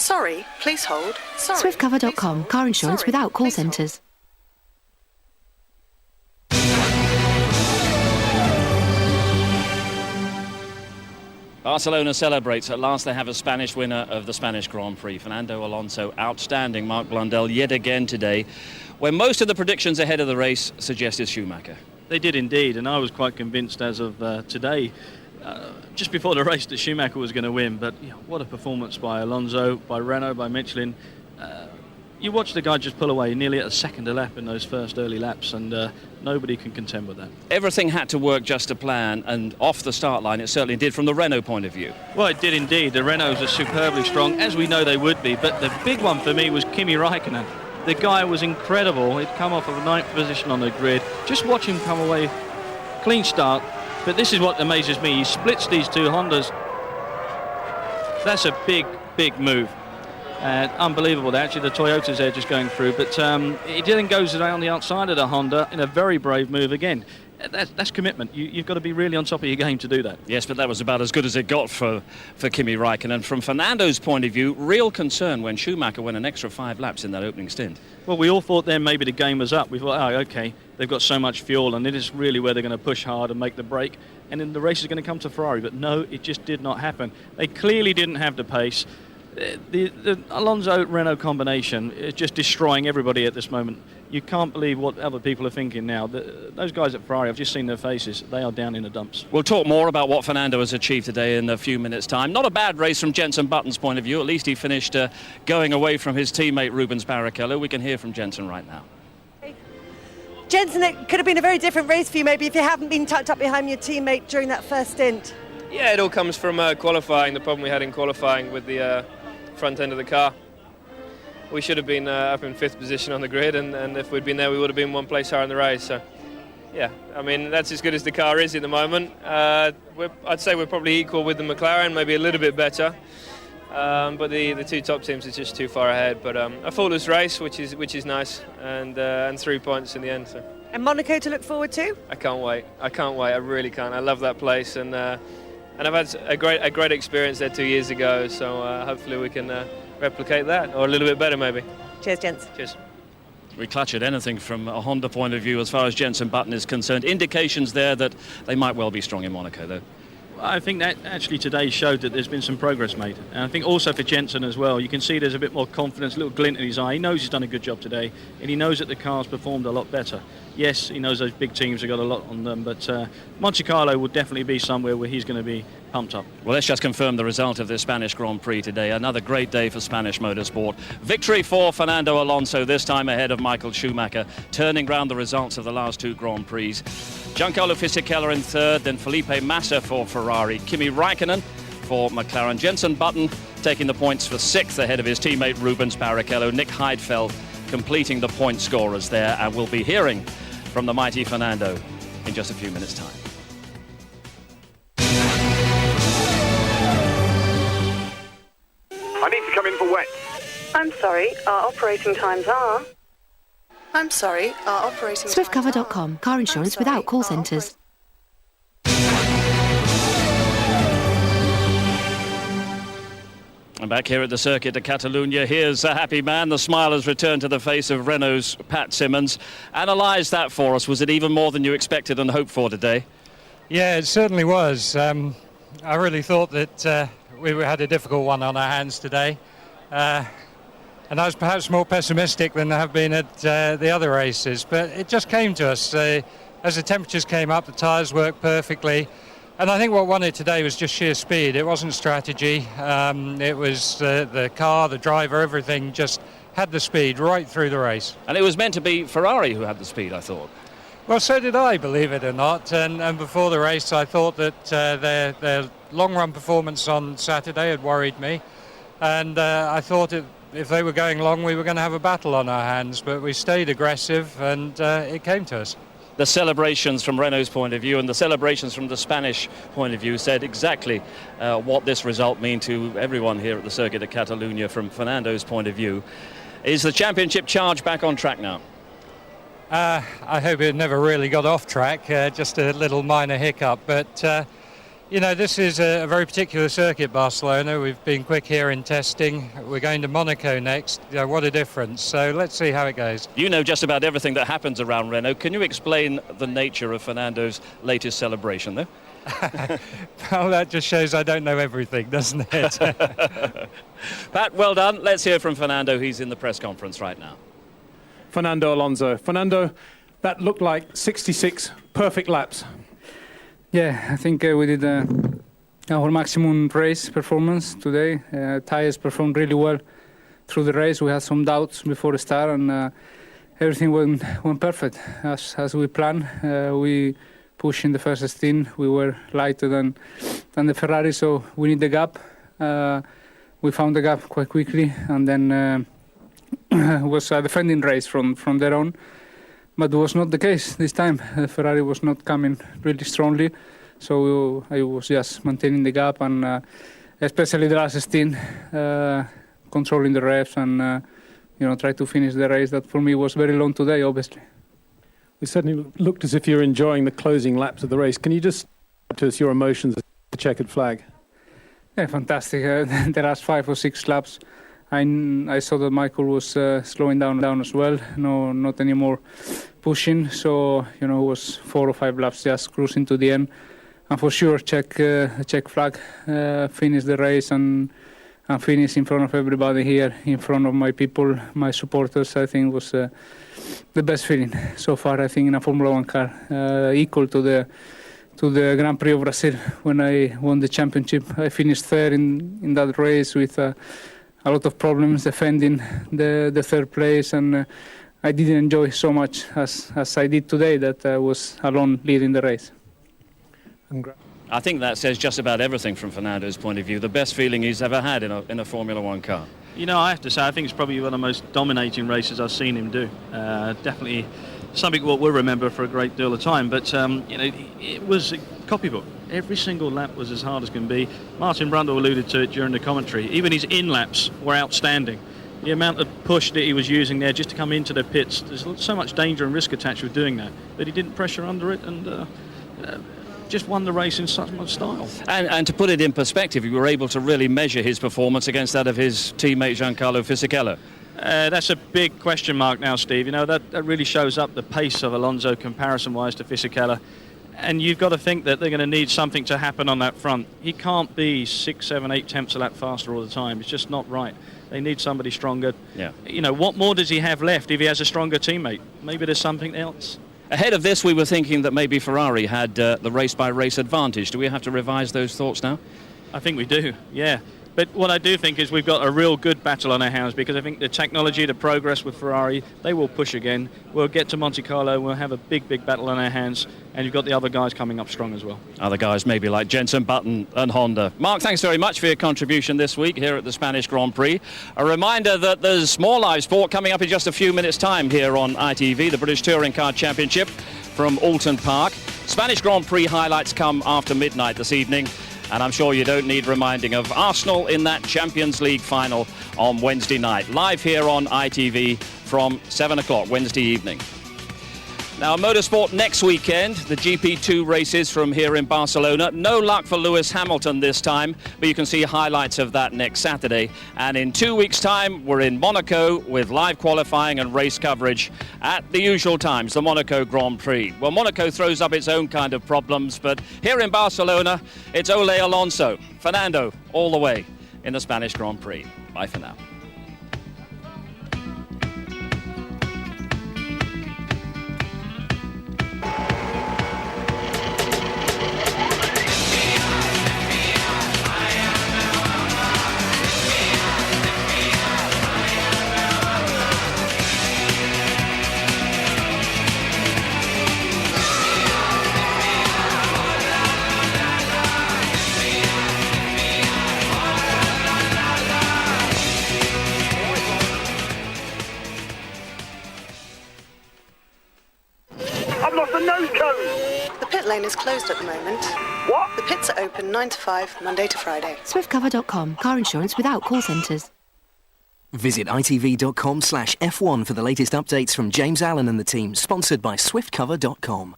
Sorry, please hold. Sorry. Swiftcover.com. Car insurance without call centres. Barcelona celebrates. At last they have a Spanish winner of the Spanish Grand Prix. Fernando Alonso, outstanding. Mark Blundell yet again today, where most of the predictions ahead of the race suggested Schumacher. They did indeed, and I was quite convinced as of today, just before the race, that Schumacher was going to win. But what a performance by Alonso, by Renault, by Michelin. You watch the guy just pull away nearly at a second a lap in those first early laps, and nobody can contend with that. Everything had to work just to plan, and off the start line it certainly did from the Renault point of view. Well, it did indeed. The Renaults are superbly strong, as we know they would be, but the big one for me was Kimi Raikkonen. The guy was incredible. He'd come off of a 9th position on the grid. Just watch him come away, clean start. But this is what amazes me. He splits these two Hondas. That's a big, big move. Unbelievable. Actually, the Toyotas there just going through. But he then goes around the outside of the Honda in a very brave move again. That's commitment. You've got to be really on top of your game to do that. Yes, but that was about as good as it got for Kimi Raikkonen. From Fernando's point of view, real concern when Schumacher went an extra 5 laps in that opening stint. Well, we all thought then maybe the game was up. We thought, oh, OK, they've got so much fuel, and it is really where they're going to push hard and make the break. And then the race is going to come to Ferrari. But no, it just did not happen. They clearly didn't have the pace. The Alonso-Renault combination is just destroying everybody at this moment. You can't believe what other people are thinking now. Those guys at Ferrari, I've just seen their faces. They are down in the dumps. We'll talk more about what Fernando has achieved today in a few minutes' time. Not a bad race from Jenson Button's point of view. At least he finished going away from his teammate Rubens Barrichello. We can hear from Jenson right now. Jenson, it could have been a very different race for you maybe if you hadn't been tucked up behind your teammate during that first stint. Yeah, it all comes from qualifying, the problem we had in qualifying with the front end of the car. We should have been up in 5th position on the grid, and if we'd been there, we would have been one place higher in the race. So, yeah, I mean, that's as good as the car is at the moment. I'd say we're probably equal with the McLaren, maybe a little bit better. But the two top teams are just too far ahead. But a faultless race, which is nice, and 3 points in the end. So. And Monaco to look forward to? I can't wait. I really can't. I love that place, and I've had a great experience there 2 years ago. So hopefully we can replicate that, or a little bit better maybe. Cheers, gents. Cheers. We clutch at anything from a Honda point of view as far as Jenson Button is concerned. Indications there that they might well be strong in Monaco, though. I think that actually today showed that there's been some progress made. And I think also for Jenson as well, you can see there's a bit more confidence, a little glint in his eye. He knows he's done a good job today, and he knows that the car's performed a lot better. Yes, he knows those big teams have got a lot on them, but Monte Carlo will definitely be somewhere where he's going to be pumped up. Well, let's just confirm the result of the Spanish Grand Prix today. Another great day for Spanish motorsport. Victory for Fernando Alonso, this time ahead of Michael Schumacher, turning round the results of the last 2 Grand Prix. Giancarlo Fisichella in 3rd, then Felipe Massa for Ferrari, Kimi Raikkonen for McLaren, Jenson Button taking the points for 6th ahead of his teammate Rubens Barrichello, Nick Heidfeld completing the point scorers there, and we'll be hearing from the mighty Fernando in just a few minutes' time. I need to come in for wet. I'm sorry, our operating times are... I'm sorry, our operating... Swiftcover.com. Car insurance without call centres. And back here at the circuit de Catalunya, here's a happy man. The smile has returned to the face of Renault's Pat Simmons. Analyse that for us. Was it even more than you expected and hoped for today? Yeah, it certainly was. I really thought that we had a difficult one on our hands today. And I was perhaps more pessimistic than I have been at the other races. But it just came to us. As the temperatures came up, the tyres worked perfectly. And I think what won it today was just sheer speed. It wasn't strategy. It was the car, the driver, everything just had the speed right through the race. And it was meant to be Ferrari who had the speed, I thought. Well, so did I, believe it or not. And before the race, I thought that their long-run performance on Saturday had worried me. And I thought if they were going long, we were going to have a battle on our hands. But we stayed aggressive, and it came to us. The celebrations from Renault's point of view and the celebrations from the Spanish point of view said exactly what this result means to everyone here at the Circuit of Catalunya from Fernando's point of view. Is the championship charge back on track now? I hope it never really got off track, just a little minor hiccup. But You know, this is a very particular circuit, Barcelona. We've been quick here in testing. We're going to Monaco next. You know, what a difference. So let's see how it goes. You know just about everything that happens around Renault. Can you explain the nature of Fernando's latest celebration, though? Well, that just shows I don't know everything, doesn't it? Pat, well done. Let's hear from Fernando. He's in the press conference right now. Fernando Alonso. Fernando, that looked like 66 perfect laps. Yeah, I think we did our maximum race performance today. Tyres performed really well through the race. We had some doubts before the start, and everything went perfect as we planned. We pushed in the first stint. We were lighter than the Ferrari, so we need the gap. We found the gap quite quickly, and then it was a defending race from there on. But it was not the case this time. Ferrari was not coming really strongly, so I was just maintaining the gap, and especially the last stint, controlling the revs and try to finish the race. That for me was very long today, obviously. It certainly looked as if you're enjoying the closing laps of the race. Can you just to us your emotions at the checkered flag? Yeah, fantastic. The last 5 or 6 laps, I saw that Michael was slowing down as well. No, not anymore pushing. So it was 4 or 5 laps just cruising to the end, and for sure check flag, finish the race and finish in front of everybody here, in front of my people, my supporters. I think was the best feeling so far. I think in a Formula 1 car, equal to the Grand Prix of Brazil when I won the championship. I finished third in that race with a lot of problems defending the third place, and I didn't enjoy so much as I did today, that I was alone leading the race. I think that says just about everything from Fernando's point of view. The best feeling he's ever had in a Formula 1 car. You know, I have to say, I think it's probably one of the most dominating races I've seen him do. Definitely something what we'll remember for a great deal of time. But, it was a copybook. Every single lap was as hard as can be. Martin Brundle alluded to it during the commentary. Even his in-laps were outstanding. The amount of push that he was using there just to come into the pits, there's so much danger and risk attached with doing that he didn't pressure under it, and just won the race in such much style. And to put it in perspective, you were able to really measure his performance against that of his teammate Giancarlo Fisichella. That's a big question mark now, Steve. You know, that really shows up the pace of Alonso comparison-wise to Fisichella. And you've got to think that they're going to need something to happen on that front. He can't be 6, 7, 8 tenths a lap faster all the time. It's just not right. They need somebody stronger. Yeah. You know, what more does he have left if he has a stronger teammate? Maybe there's something else. Ahead of this, we were thinking that maybe Ferrari had the race-by-race advantage. Do we have to revise those thoughts now? I think we do, yeah. But what I do think is we've got a real good battle on our hands, because I think the technology, the progress with Ferrari, they will push again. We'll get to Monte Carlo, we'll have a big battle on our hands, and you've got the other guys coming up strong as well. Other guys maybe like Jenson Button and Honda. Mark, thanks very much for your contribution this week here at the Spanish Grand Prix. A reminder that there's more live sport coming up in just a few minutes' time here on ITV, the British Touring Car Championship from Alton Park. Spanish Grand Prix highlights come after midnight this evening. And I'm sure you don't need reminding of Arsenal in that Champions League final on Wednesday night. Live here on ITV from 7 o'clock Wednesday evening. Now, motorsport next weekend, the GP2 races from here in Barcelona. No luck for Lewis Hamilton this time, but you can see highlights of that next Saturday. And in 2 weeks' time, we're in Monaco with live qualifying and race coverage at the usual times, the Monaco Grand Prix. Well, Monaco throws up its own kind of problems, but here in Barcelona, it's Ole Alonso. Fernando, all the way in the Spanish Grand Prix. Bye for now. The pit lane is closed at the moment. What? The pits are open 9 to 5, Monday to Friday. SwiftCover.com. Car insurance without call centres. Visit itv.com/F1 for the latest updates from James Allen and the team, sponsored by SwiftCover.com.